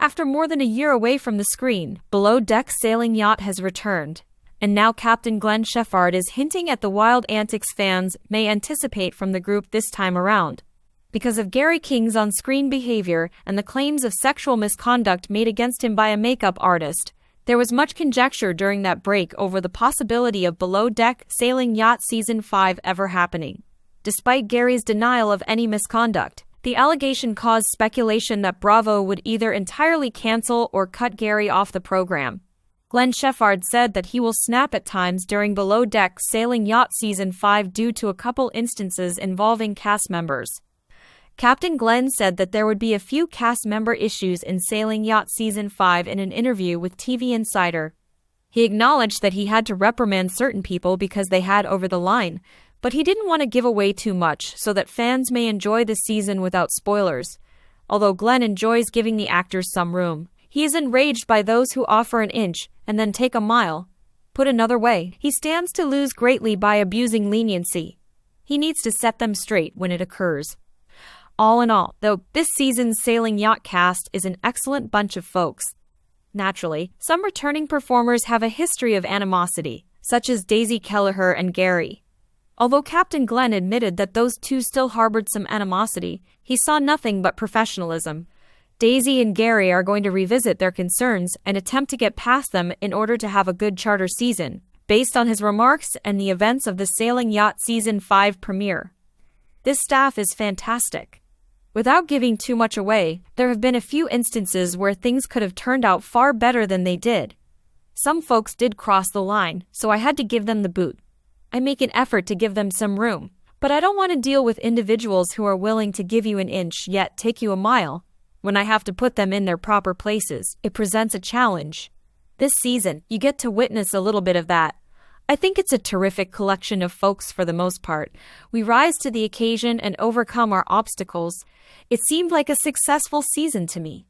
After more than a year away from the screen, Below Deck Sailing Yacht has returned. And now Captain Glenn Sheffard is hinting at the wild antics fans may anticipate from the group this time around. Because of Gary King's on-screen behavior and the claims of sexual misconduct made against him by a makeup artist, there was much conjecture during that break over the possibility of Below Deck Sailing Yacht Season 5 ever happening. Despite Gary's denial of any misconduct, the allegation caused speculation that Bravo would either entirely cancel or cut Gary off the program. Glenn Sheffard said that he will snap at times during Below Deck Sailing Yacht Season 5 due to a couple instances involving cast members. Captain Glenn said that there would be a few cast member issues in Sailing Yacht Season 5 in an interview with TV Insider. He acknowledged that he had to reprimand certain people because they had over the line, but he didn't want to give away too much so that fans may enjoy the season without spoilers. Although Glenn enjoys giving the actors some room, he is enraged by those who offer an inch and then take a mile. Put another way, he stands to lose greatly by abusing leniency. He needs to set them straight when it occurs. All in all, though, this season's Sailing Yacht cast is an excellent bunch of folks. Naturally, some returning performers have a history of animosity, such as Daisy Kelleher and Gary. Although Captain Glenn admitted that those two still harbored some animosity, he saw nothing but professionalism. Daisy and Gary are going to revisit their concerns and attempt to get past them in order to have a good charter season, based on his remarks and the events of the Sailing Yacht Season 5 premiere. This staff is fantastic. Without giving too much away, there have been a few instances where things could have turned out far better than they did. Some folks did cross the line, so I had to give them the boot. I make an effort to give them some room, but I don't want to deal with individuals who are willing to give you an inch yet take you a mile. When I have to put them in their proper places, it presents a challenge. This season, you get to witness a little bit of that. I think it's a terrific collection of folks for the most part. We rise to the occasion and overcome our obstacles. It seemed like a successful season to me.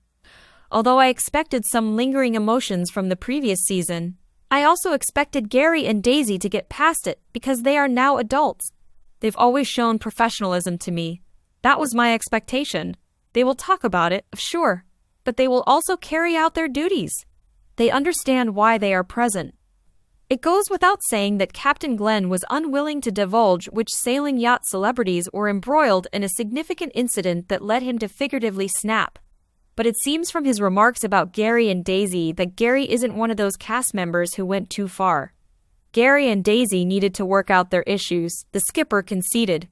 Although I expected some lingering emotions from the previous season, I also expected Gary and Daisy to get past it because they are now adults. They've always shown professionalism to me. That was my expectation. They will talk about it, sure, but they will also carry out their duties. They understand why they are present. It goes without saying that Captain Glenn was unwilling to divulge which sailing yacht celebrities were embroiled in a significant incident that led him to figuratively snap. But it seems from his remarks about Gary and Daisy that Gary isn't one of those cast members who went too far. Gary and Daisy needed to work out their issues, the skipper conceded.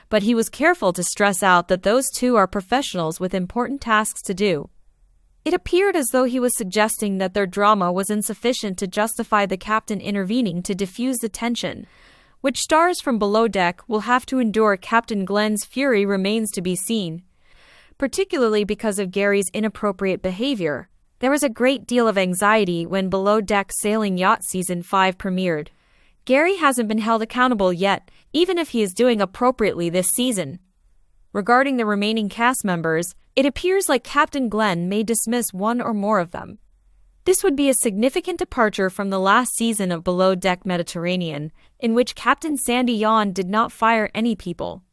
But he was careful to stress out that those two are professionals with important tasks to do. It appeared as though he was suggesting that their drama was insufficient to justify the captain intervening to diffuse the tension. Which stars from Below Deck will have to endure Captain Glenn's fury remains to be seen. Particularly because of Gary's inappropriate behavior, there was a great deal of anxiety when Below Deck Sailing Yacht Season 5 premiered. Gary hasn't been held accountable yet, even if he is doing appropriately this season. Regarding the remaining cast members, it appears like Captain Glenn may dismiss one or more of them. This would be a significant departure from the last season of Below Deck Mediterranean, in which Captain Sandy Yawn did not fire any people.